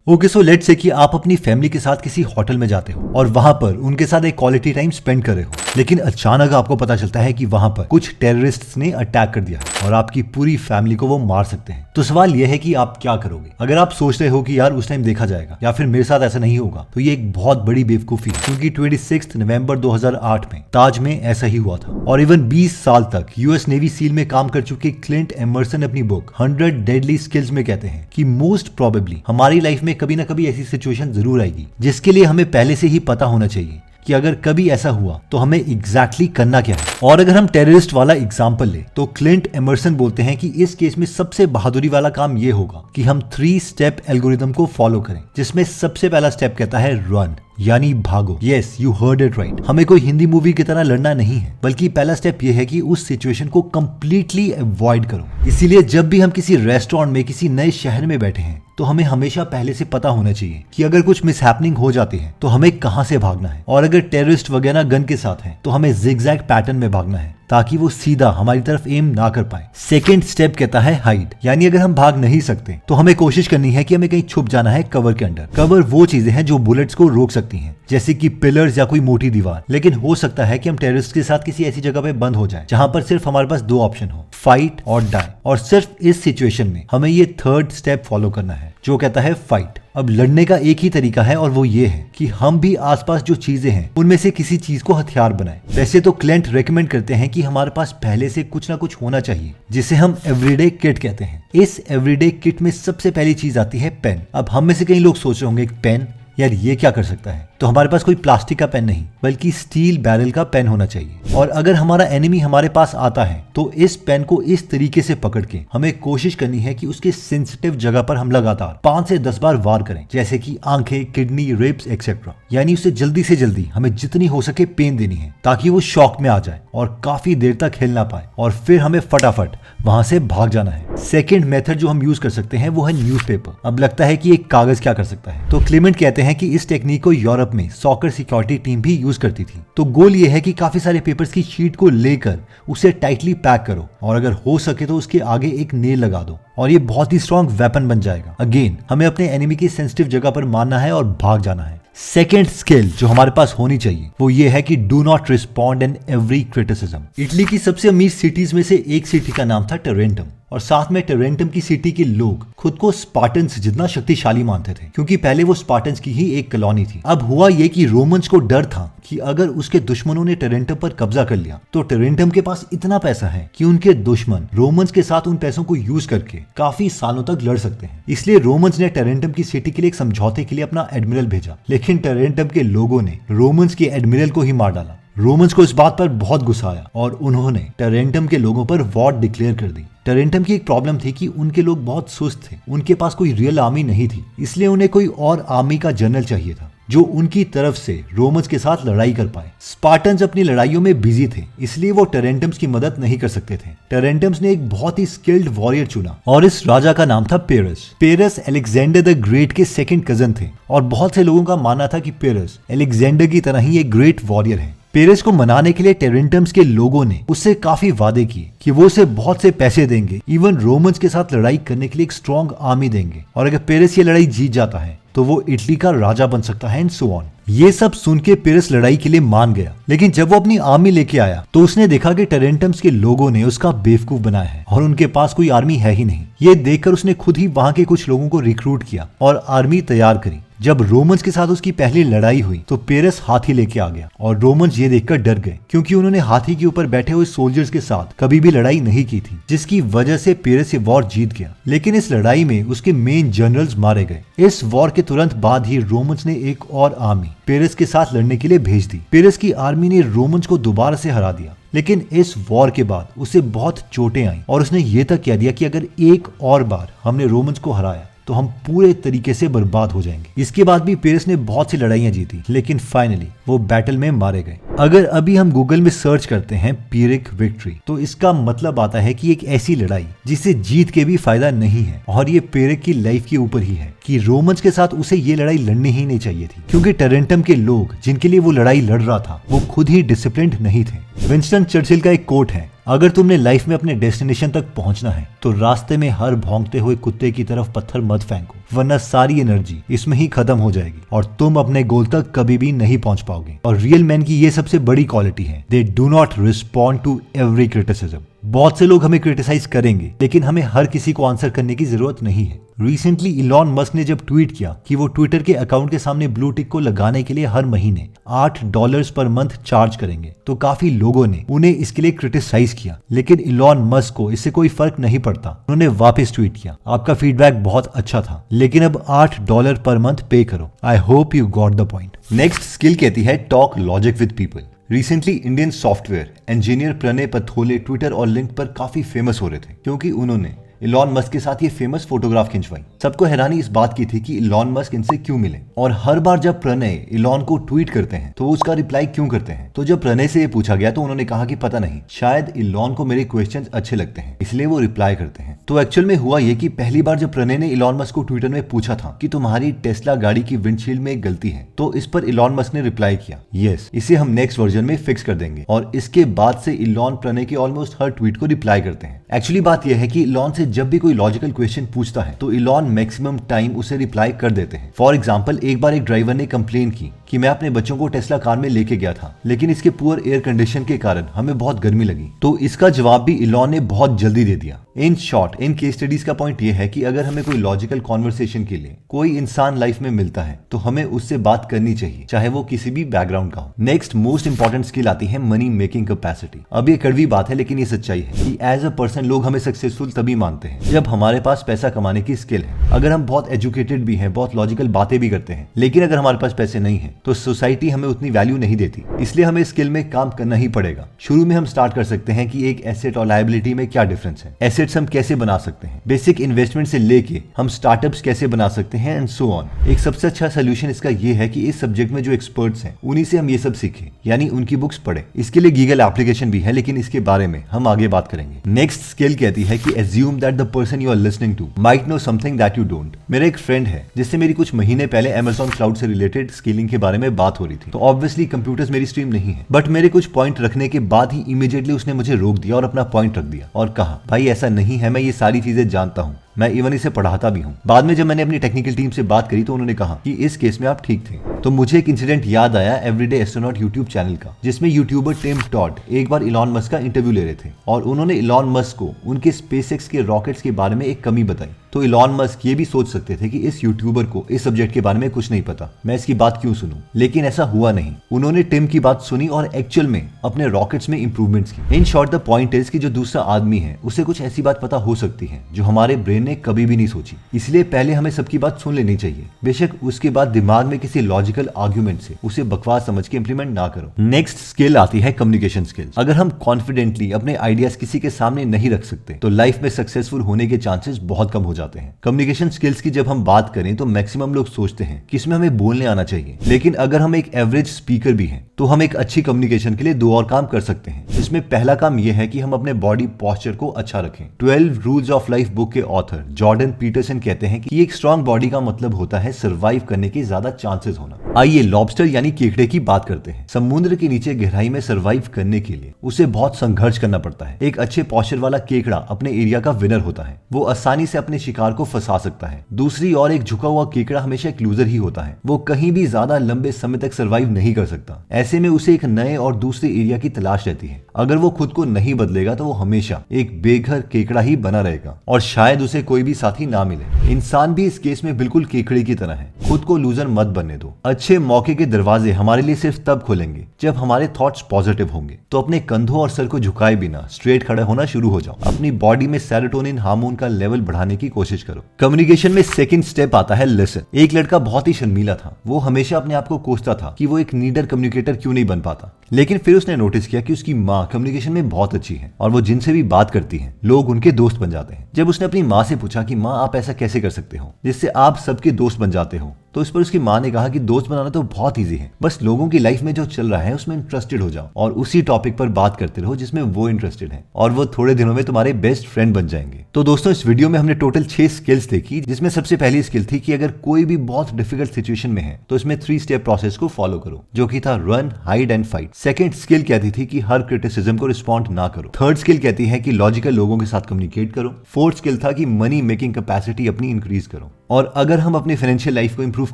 Okay, so let's say कि आप अपनी फैमिली के साथ किसी होटल में जाते हो और वहां पर उनके साथ एक क्वालिटी टाइम स्पेंड कर रहे हो, लेकिन अचानक आपको पता चलता है कि वहां पर कुछ टेररिस्ट्स ने अटैक कर दिया और आपकी पूरी फैमिली को वो मार सकते हैं। तो सवाल यह है कि आप क्या करोगे? अगर आप सोच रहे हो कि यार उस टाइम देखा जाएगा या फिर मेरे साथ ऐसा नहीं होगा, तो ये एक बहुत बड़ी बेवकूफी है, क्योंकि 26 नवंबर 2008 में ताज में ऐसा ही हुआ था। और इवन 20 साल तक यूएस नेवी सील में काम कर चुके क्लिंट एमर्सन अपनी बुक 100 डेडली स्किल्स में कहते हैं कि मोस्ट प्रोबेबली हमारी लाइफ में कभी ना कभी ऐसी सिचुएशन जरूर आएगी जिसके लिए हमें पहले से ही पता होना चाहिए कि अगर कभी ऐसा हुआ तो हमें एग्जैक्टली करना क्या है। और अगर हम टेररिस्ट वाला एग्जाम्पल ले तो क्लिंट एमर्सन बोलते हैं कि इस केस में सबसे बहादुरी वाला काम ये होगा कि हम 3 स्टेप एल्गोरिथम को फॉलो करें, जिसमें सबसे पहला स्टेप कहता है रन, यानी भागो। Yes, you heard it right. हमें कोई हिंदी मूवी की तरह लड़ना नहीं है, बल्कि पहला स्टेप ये है कि उस सिचुएशन को कंप्लीटली अवॉइड करो। इसीलिए जब भी हम किसी रेस्टोरेंट में किसी नए शहर में बैठे हैं तो हमें हमेशा पहले से पता होना चाहिए कि अगर कुछ मिसहैपनिंग हो जाती है तो हमें कहां से भागना है। और अगर टेररिस्ट वगैरह गन के साथ हैं तो हमें जिगजैग पैटर्न में भागना है ताकि वो सीधा हमारी तरफ एम ना कर पाए। सेकेंड स्टेप कहता है हाइड, यानी अगर हम भाग नहीं सकते तो हमें कोशिश करनी है कि हमें कहीं छुप जाना है कवर के अंदर। कवर वो चीजें हैं जो बुलेट्स को रोक सकती हैं, जैसे कि पिलर्स या कोई मोटी दीवार। लेकिन हो सकता है कि हम टेररिस्ट के साथ किसी ऐसी जगह पे बंद हो जाए जहां पर सिर्फ हमारे पास 2 ऑप्शन हो, फाइट और डाई। और सिर्फ इस सिचुएशन में हमें ये थर्ड स्टेप फॉलो करना है जो कहता है फाइट। अब लड़ने का एक ही तरीका है और वो ये है कि हम भी आसपास जो चीजें हैं उनमें से किसी चीज को हथियार बनाएं। वैसे तो क्लिंट रेकमेंड करते हैं कि हमारे पास पहले से कुछ ना कुछ होना चाहिए, जिसे हम एवरीडे किट कहते हैं। इस एवरीडे किट में सबसे पहली चीज आती है पेन। अब हम में से कई लोग सोच रहे होंगे पेन, यार ये क्या कर सकता है? तो हमारे पास कोई प्लास्टिक का पेन नहीं बल्कि स्टील बैरल का पेन होना चाहिए। और अगर हमारा एनिमी हमारे पास आता है तो इस पेन को इस तरीके से पकड़ के हमें कोशिश करनी है कि उसके सेंसिटिव जगह पर हम लगातार 5 से 10 बार वार करें, जैसे कि आंखें, किडनी, रिब्स एक्सेट्रा। यानी उसे जल्दी से जल्दी हमें जितनी हो सके पेन देनी है ताकि वो शॉक में आ जाए और काफी देर तक हिल ना पाए, और फिर हमें फटाफट वहां से भाग जाना है। सेकेंड मेथड जो हम यूज कर सकते हैं वो है न्यूज़पेपर। अब लगता है कि एक कागज क्या कर सकता है, तो क्लेमेंट कहते हैं कि इस टेक्निक को यूरोप में सॉकर सिक्योरिटी टीम भी यूज करती थी। तो गोल ये है कि काफी सारे पेपर्स की शीट को लेकर उसे टाइटली पैक करो और अगर हो सके तो उसके आगे एक नेल लगा दो और ये बहुत ही स्ट्रॉन्ग वेपन बन जाएगा। अगेन हमें अपने एनिमी की सेंसिटिव जगह पर मारना है और भाग जाना है। सेकेंड स्किल जो हमारे पास होनी चाहिए वो ये है कि do not respond in every criticism. Italy की सबसे अमीर सिटीज में से एक सिटी का नाम था टेरेंटम, और साथ में टेरेंटम की सिटी के लोग खुद को स्पार्टन्स जितना शक्तिशाली मानते थे, क्योंकि पहले वो स्पार्टन्स की ही एक कॉलोनी थी। अब हुआ ये कि रोमन्स को डर था कि अगर उसके दुश्मनों ने टेरेंटम पर कब्जा कर लिया तो टेरेंटम के पास इतना पैसा है कि उनके दुश्मन रोमन्स के साथ उन पैसों को यूज करके काफी सालों तक लड़ सकते हैं। इसलिए रोमन्स ने टेरेंटम की सिटी के लिए एक समझौते के लिए अपना एडमिरल भेजा, लेकिन टेरेंटम के लोगों ने रोमन्स के एडमिरल को ही मार डाला। रोमन्स को इस बात पर बहुत गुस्सा आया और उन्होंने टेरेंटम के लोगों पर वॉर डिक्लेयर कर दी। टेरेंटम की एक प्रॉब्लम थी कि उनके लोग बहुत सुस्त थे, उनके पास कोई रियल आर्मी नहीं थी, इसलिए उन्हें कोई और आर्मी का जनरल चाहिए था जो उनकी तरफ से रोमन्स के साथ लड़ाई कर पाए। स्पार्टन्स अपनी लड़ाइयों में बिजी थे, इसलिए वो टेरेंटम्स की मदद नहीं कर सकते थे। टेरेंटम्स ने एक बहुत ही स्किल्ड वॉरियर चुना और इस राजा का नाम था पेरस। पेरस अलेक्जेंडर द ग्रेट के सेकंड कजन थे और बहुत से लोगों का मानना था कि पेरस अलेक्जेंडर की तरह ही एक ग्रेट वॉरियर है। पेरस को मनाने के लिए टेरेंटम्स के लोगों ने उससे काफी वादे किए कि वो उसे बहुत से पैसे देंगे, इवन रोमन्स के साथ लड़ाई करने के लिए एक स्ट्रॉन्ग आर्मी देंगे, और अगर पेरस ये लड़ाई जीत जाता है तो वो इटली का राजा बन सकता है एंड सो ऑन। ये सब सुन के पेरस लड़ाई के लिए मान गया, लेकिन जब वो अपनी आर्मी लेके आया तो उसने देखा कि टेरेंटम्स के लोगों ने उसका बेवकूफ बनाया है और उनके पास कोई आर्मी है ही नहीं। ये देखकर उसने खुद ही वहां के कुछ लोगों को रिक्रूट किया और आर्मी तैयार करी। जब रोमन्स के साथ उसकी पहली लड़ाई हुई तो पेरस हाथी लेके आ गया और रोमन्स ये देखकर डर गए, क्योंकि उन्होंने हाथी के ऊपर बैठे हुए सोल्जर्स के साथ कभी भी लड़ाई नहीं की थी, जिसकी वजह से पेरस ये वॉर जीत गया। लेकिन इस लड़ाई में उसके मेन जनरल्स मारे गए। इस वॉर के तुरंत बाद ही रोमन्स ने एक और आर्मी पेरस के साथ लड़ने के लिए भेज दी। पेरस की आर्मी ने रोमन्स को दोबारा से हरा दिया, लेकिन इस वॉर के बाद उसे बहुत चोटें आई और उसने ये तक कह दिया कि अगर एक और बार हमने रोमन्स को हराया तो हम पूरे तरीके से बर्बाद हो जाएंगे। इसके बाद भी पेरस ने बहुत सी लड़ाइयां जीती, लेकिन फाइनली वो बैटल में मारे गए। अगर अभी हम गूगल में सर्च करते हैं पीरिक विक्ट्री तो इसका मतलब आता है कि एक ऐसी लड़ाई जिसे जीत के भी फायदा नहीं है, और ये पीरिक की लाइफ के ऊपर ही है कि रोमन्स के साथ उसे ये लड़ाई लड़नी ही नहीं चाहिए थी, क्योंकि टेरेंटम के लोग जिनके लिए वो लड़ाई लड़ रहा था वो खुद ही डिसिप्लिन्ड नहीं थे। विंस्टन चर्चिल का एक कोट है, अगर तुमने लाइफ में अपने डेस्टिनेशन तक पहुंचना है तो रास्ते में हर भौंकते हुए कुत्ते की तरफ पत्थर मत फेंको। वरना सारी एनर्जी इसमें ही खत्म हो जाएगी और तुम अपने गोल तक कभी भी नहीं पहुंच पाओगे। और रियल मैन की ये सबसे बड़ी क्वालिटी है, they do not respond to every criticism. बहुत से लोग हमें क्रिटिसाइज करेंगे, लेकिन हमें हर किसी को आंसर करने की जरूरत नहीं है। रिसेंटली इलॉन मस्क ने जब ट्वीट किया कि वो ट्विटर के अकाउंट के सामने ब्लू टिक को लगाने के लिए हर महीने $8 पर मंथ चार्ज करेंगे, तो काफी लोगों ने उन्हें इसके लिए क्रिटिसाइज किया, लेकिन इलॉन मस्क को इससे कोई फर्क नहीं पड़ता। उन्होंने वापस ट्वीट किया, आपका फीडबैक बहुत अच्छा था, लेकिन अब $8 पर मंथ पे करो। I hope you got the point. Next skill कहती है talk logic with people. Recently Indian software engineer Pranay Pathole Twitter और लिंक पर काफी फेमस हो रहे थे, क्योंकि उन्होंने इलॉन मस्क के साथ ये फेमस फोटोग्राफ खिंचवाई। सबको हैरानी इस बात की थी कि इलॉन मस्क इनसे क्यों मिले, और हर बार जब प्रणय इलॉन को ट्वीट करते हैं तो वो उसका रिप्लाई क्यों करते हैं। तो जब प्रणय से ये पूछा गया तो उन्होंने कहा कि पता नहीं, शायद इलॉन को मेरे क्वेश्चंस अच्छे लगते हैं, इसलिए वो रिप्लाई करते हैं। तो एक्चुअल में हुआ ये कि पहली बार जब प्रणय ने इलॉन मस्क को ट्विटर में पूछा था कि तुम्हारी टेस्ला गाड़ी की विंडशील्ड में एक गलती है, तो इस पर इलॉन मस्क ने रिप्लाई किया, यस, इसे हम नेक्स्ट वर्जन में फिक्स कर देंगे। और इसके बाद से इलॉन प्रणय के ऑलमोस्ट हर ट्वीट को रिप्लाई करते हैं। एक्चुअली बात यह है कि इलॉन से जब भी कोई लॉजिकल क्वेश्चन पूछता है तो इलॉन मैक्सिमम टाइम उसे रिप्लाई कर देते हैं। फॉर एग्जांपल, एक बार एक ड्राइवर ने कंप्लेन की कि मैं अपने बच्चों को टेस्ला कार में लेके गया था, लेकिन इसके पुअर एयर कंडीशन के कारण हमें बहुत गर्मी लगी। तो इसका जवाब भी इलॉन ने बहुत जल्दी दे दिया। In short, in case studies का पॉइंट यह है कि अगर हमें कोई लॉजिकल कॉन्वर्सेशन के लिए कोई इंसान लाइफ में मिलता है तो हमें उससे बात करनी चाहिए, चाहे वो किसी भी बैकग्राउंड का हो। नेक्स्ट मोस्ट इंपॉर्टेंट स्किल आती है मनी मेकिंग कैपेसिटी। अब ये कड़वी बात है, लेकिन ये सच्चाई है कि एज अ पर्सन लोग हमें सक्सेसफुल तभी मानते हैं जब हमारे पास पैसा कमाने की स्किल है। अगर हम बहुत एजुकेटेड भी हैं, बहुत लॉजिकल बातें भी करते हैं, लेकिन अगर हमारे पास पैसे नहीं है तो सोसाइटी हमें उतनी वैल्यू नहीं देती। इसलिए हमें स्किल में काम करना ही पड़ेगा। शुरू में हम स्टार्ट कर सकते हैं कि एक एसेट और लायबिलिटी में क्या डिफरेंस है, एसेट्स हम कैसे बना सकते हैं, बेसिक इन्वेस्टमेंट से लेके हम स्टार्टअप्स कैसे बना सकते हैं, एंड सो ऑन। एक सबसे अच्छा सोल्यूशन इसका ये है कि इस सब्जेक्ट में जो एक्सपर्ट्स हैं उन्हीं से हम ये सब सीखें, यानी उनकी बुक्स पढ़ें। इसके लिए गूगल एप्लीकेशन भी है, लेकिन इसके बारे में हम आगे बात करेंगे। नेक्स्ट स्किल कहती है कि assume that the person you are listening to might know something that you don't. मेरा एक फ्रेंड है जिससे मेरी कुछ महीने पहले अमेज़न क्लाउड से रिलेटेड स्किलिंग के बारे में बात हो रही थी। तो ऑब्वियसली कंप्यूटर्स मेरी स्ट्रीम नहीं है, बट मेरे कुछ पॉइंट रखने के बाद ही इमीडिएटली उसने मुझे रोक दिया और अपना पॉइंट रख दिया और कहा, भाई ऐसा नहीं है, मैं ये सारी चीजें जानता हूँ, मैं इवन इसे पढ़ाता भी हूँ। बाद में जब मैंने अपनी टेक्निकल टीम से बात करी तो उन्होंने कहा कि इस केस में आप ठीक थे। तो मुझे एक इंसिडेंट याद आया एवरीडे एस्ट्रोनॉट यूट्यूब चैनल का, जिसमें यूट्यूबर टिम टॉड एक बार इलॉन मस्क का इंटरव्यू ले रहे थे और उन्होंने इलॉन मस्क को उनके स्पेसएक्स के रॉकेट्स के बारे में एक कमी बताई। तो इलॉन मस्क ये भी सोच सकते थे कि इस यूट्यूबर को इस सब्जेक्ट के बारे में कुछ नहीं पता, मैं इसकी बात क्यों सुनूं, लेकिन ऐसा हुआ नहीं। उन्होंने टिम की बात सुनी और एक्चुअल में अपने रॉकेट्स में इंप्रूवमेंट्स की। In short the point is कि जो दूसरा आदमी है उसे कुछ ऐसी बात पता हो सकती है जो हमारे ब्रेन ने कभी भी नहीं सोची। इसलिए पहले हमें सबकी बात सुन लेनी चाहिए, बेशक उसके बाद दिमाग में किसी लॉजिकल आर्ग्यूमेंट से उसे बकवास समझ के इंप्लीमेंट ना करो। नेक्स्ट स्किल आती है कम्युनिकेशन स्किल्स। अगर हम कॉन्फिडेंटली अपने आइडियाज किसी के सामने नहीं रख सकते तो लाइफ में सक्सेसफुल होने के चांसेस बहुत कम हो जाते हैं। कम्युनिकेशन स्किल्स की जब हम बात करें तो मैक्सिमम लोग सोचते हैं कि इसमें हमें बोलने आना चाहिए, लेकिन अगर हम एक एवरेज स्पीकर भी हैं तो हम एक अच्छी कम्युनिकेशन के लिए 2 और काम कर सकते हैं। इसमें पहला काम यह है कि हम अपने बॉडी पोस्चर को अच्छा रखें। 12 रूल्स ऑफ लाइफ बुक के ऑथर जॉर्डन पीटरसन कहते हैं कि एक स्ट्रांग बॉडी का मतलब होता है सर्वाइव करने के ज्यादा चांसेस होना। आइए लॉबस्टर यानी केकड़े की बात करते हैं। समुद्र के नीचे गहराई में सर्वाइव करने के लिए उसे बहुत संघर्ष करना पड़ता है। एक अच्छे पोस्चर वाला केकड़ा अपने एरिया का विनर होता है, वो आसानी से अपने शिकार को फंसा सकता है। दूसरी ओर एक झुका हुआ केकड़ा हमेशा एक लूजर ही होता है, वो कहीं भी ज्यादा लंबे समय तक सर्वाइव नहीं कर सकता। ऐसे में उसे एक नए और दूसरे एरिया की तलाश रहती है। अगर वो खुद को नहीं बदलेगा तो वो हमेशा एक बेघर केकड़ा ही बना रहेगा और शायद उसे कोई भी साथी ना मिले। इंसान भी इस केस में बिल्कुल केकड़े की तरह है। खुद को लूजर मत बनने दो। अच्छे मौके के दरवाजे हमारे लिए सिर्फ तब खुलेंगे जब हमारे थॉट्स पॉजिटिव होंगे। तो अपने कंधों और सर को झुकाए बिना स्ट्रेट खड़े होना शुरू हो जाओ। अपनी बॉडी में सेरोटोनिन हार्मोन का लेवल बढ़ाने की कोशिश करो। कम्युनिकेशन में सेकंड स्टेप आता है लिसन। एक लड़का बहुत ही शर्मीला था। वो हमेशा अपने आप को कोसता था कि वो एक नीडर कम्युनिकेटर क्यों नहीं बन पाता, लेकिन फिर उसने नोटिस किया कि उसकी माँ कम्युनिकेशन में बहुत अच्छी है और वो जिनसे भी बात करती है लोग उनके दोस्त बन जाते हैं। जब उसने अपनी माँ से पूछा कि माँ आप ऐसा कैसे कर सकते हो जिससे आप सबके दोस्त बन जाते हो, तो इस पर उसकी माँ ने कहा कि दोस्त बनाना तो बहुत इजी है, बस लोगों की लाइफ में जो चल रहा है उसमें इंटरेस्टेड हो जाओ और उसी टॉपिक पर बात करते रहो जिसमें वो इंटरेस्टेड है और वो थोड़े दिनों में तुम्हारे बेस्ट फ्रेंड बन जाएंगे। तो दोस्तों इस वीडियो में हमने टोटल 6 स्किल्स देखी, जिसमें सबसे पहली स्किल थी कि अगर कोई भी बहुत डिफिकल्ट सिचुएशन में है तो इसमें 3 स्टेप प्रोसेस को फॉलो करो, जो कि था run, hide and fight. Second skill कहती थी कि हर क्रिटिसिज्म को रिस्पॉन्ड ना करो। थर्ड स्किल कहती है कि लॉजिकल लोगों के साथ कम्युनिकेट करो। फोर्थ स्किल था कि मनी मेकिंग कैपेसिटी अपनी इंक्रीज करो। और अगर हम अपनी फाइनेंशियल लाइफ को इंप्रूव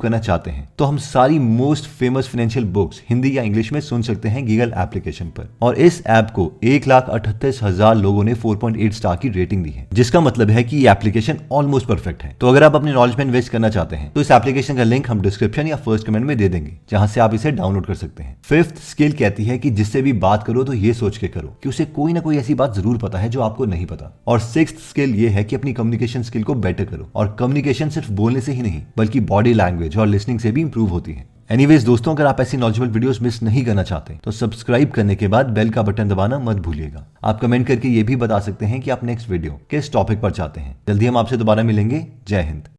करना चाहते हैं तो हम सारी most famous financial books Hindi या इंग्लिश में सुन सकते हैं गीगल एप्लीकेशन पर। और इस ऐप को 1,38,000 लोगों ने 4.8 स्टार की रेटिंग दी है, जिसका मतलब है कि ये एप्लीकेशन ऑलमोस्ट परफेक्ट है। तो अगर आप अपनी नॉलेज में इन्वेस्ट करना चाहते हैं तो इस एप्लीकेशन का लिंक हम डिस्क्रिप्शन या फर्स्ट कमेंट में दे देंगे, जहां से आप इसे डाउनलोड कर सकते हैं। फिफ्थ स्किल कहती है कि जिससे भी बात करो तो ये सोच के करो कि उसे कोई ना कोई ऐसी बात जरूर पता है जो आपको नहीं पता। और सिक्स्थ स्किल ये है कि अपनी कम्युनिकेशन स्किल को बेटर करो। और कम्युनिकेशन सिर्फ बोलने से ही नहीं बल्कि बॉडी लैंग्वेज और लिसनिंग से भी इंप्रूव होती है। एनीवेज दोस्तों, अगर आप ऐसी नॉलेजेबल वीडियोस मिस नहीं करना चाहते तो सब्सक्राइब करने के बाद बेल का बटन दबाना मत भूलिएगा। आप कमेंट करके ये भी बता सकते हैं कि आप नेक्स्ट वीडियो किस टॉपिक पर चाहते हैं। जल्दी हम आपसे दोबारा मिलेंगे। जय हिंद।